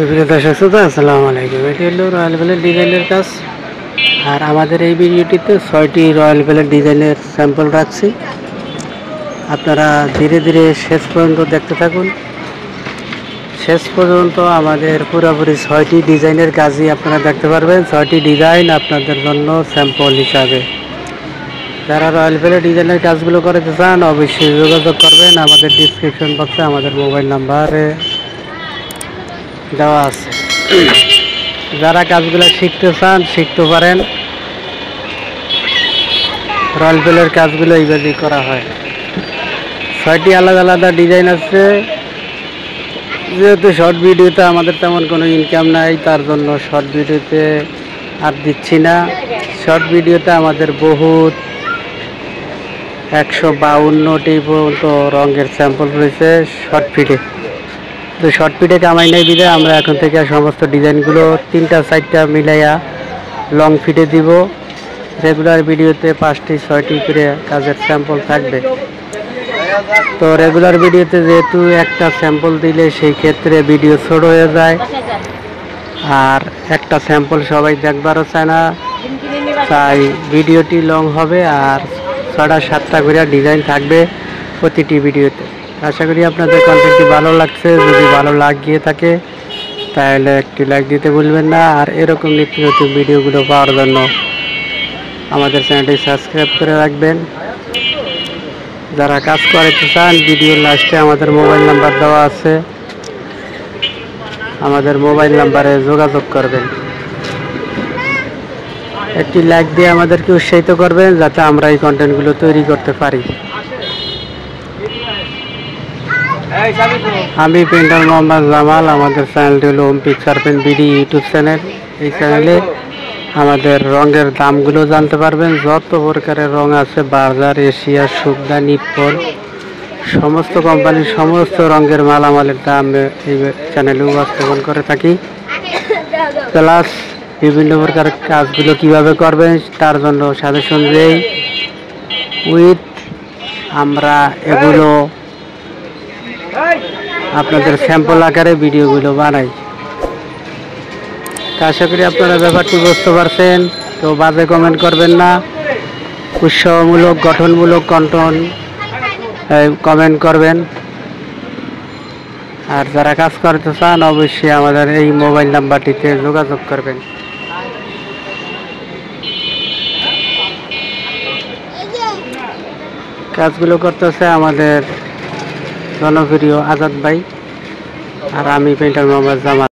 সুপ্রিয় দর্শক শ্রোতা, আসসালামু আলাইকুম। এটি হলো রয়্যাল বেলের ডিজাইনের কাজ। আর আমাদের এই ভিডিওটিতে 6টি রয়্যাল বেলের ডিজাইনের স্যাম্পল রাখছি। আপনারা ধীরে ধীরে শেষ পর্যন্ত দেখতে থাকুন। শেষ পর্যন্ত আমাদের পুরোপুরি 6টি ডিজাইনের কাজই আপনারা দেখতে পারবেন। 6টি ডিজাইন আপনাদের জন্য স্যাম্পল হিসাবে। যারা রয়্যাল বেলের ডিজাইনের কাজগুলো করতে চান অবশ্যই যোগাযোগ করবেন। আমাদের ডিসক্রিপশন বক্সে আমাদের মোবাইল নাম্বারে দেওয়া আছে। যারা কাজগুলো শিখতে চান শিখতে পারেন। রয়্যাল বেলের কাজগুলো এইভাবেই করা হয়। 6টি আলাদা আলাদা ডিজাইন আছে। যেহেতু শর্ট ভিডিওতে আমাদের তেমন কোনো ইনকাম নাই, তার জন্য শর্ট ভিডিওতে আর দিচ্ছি না। শর্ট ভিডিওতে আমাদের বহুত 152টি পর্যন্ত রঙের স্যাম্পল রয়েছে শর্ট ফিডে। তো শর্ট ফিডে কামাই নাই দিলে আমরা এখন থেকে সমস্ত ডিজাইনগুলো 3টা 4টা মিলাইয়া লং ফিডে দিব। রেগুলার ভিডিওতে 5টি 6টি করে কাজের স্যাম্পল থাকবে। তো রেগুলার ভিডিওতে যেহেতু একটা স্যাম্পল দিলে সেই ক্ষেত্রে ভিডিও ছোট হয়ে যায়, আর একটা স্যাম্পল সবাই দেখবারও চায় না, তাই ভিডিওটি লং হবে। আর 6টা 7টা করে ডিজাইন থাকবে প্রতিটি ভিডিওতে। আশা করি আপনাদের কন্টেন্টটি ভালো লাগছে। যদি ভালো লাগিয়ে থাকে তাহলে একটি লাইক দিতে ভুলবেন না। আর এরকম নিত্য নতুন ভিডিওগুলো পাওয়ার জন্য আমাদের চ্যানেলটি সাবস্ক্রাইব করে রাখবেন। যারা কাজ করতে চান ভিডিওর লাস্টে আমাদের মোবাইল নাম্বার দেওয়া আছে, আমাদের মোবাইল নাম্বারে যোগাযোগ করবেন। একটি লাইক দিয়ে আমাদেরকে উৎসাহিত করবেন যাতে আমরা এই কন্টেন্টগুলো তৈরি করতে পারি। আমি পেন্টার মোহাম্মদ জামাল। আমাদের চ্যানেলটি হলো home picture paint BD YouTube channel. এই চ্যানেলে আমাদের রঙের দামগুলো জানতে পারবেন। যত প্রকারের রং আছে, বার্জার, এশিয়া, শুকদা, নিপ্পল, সমস্ত কোম্পানির সমস্ত রঙের মালামালের দাম এই চ্যানেলে উপস্থাপন করে থাকি। প্লাস বিভিন্ন প্রকারের কাজগুলো কিভাবে করবেন তার জন্য সাজেশন দেই উইথ আমরা এগুলো আপনাদের স্যাম্পল আকারে ভিডিওগুলো বানাই। আশা করি আপনারা ব্যাপারটি বুঝতে পারছেন। তো বাজে কমেন্ট করবেন না, উৎসাহমূলক গঠনমূলক কমেন্ট করবেন। আর যারা কাজ করতে চান অবশ্যই আমাদের এই মোবাইল নাম্বারটিতে যোগাযোগ করবেন। কাজগুলো করতেছে আমাদের জনপ্রিয় আজাদ ভাই, আর আমি পেন্টার মোহাম্মদ জামাল।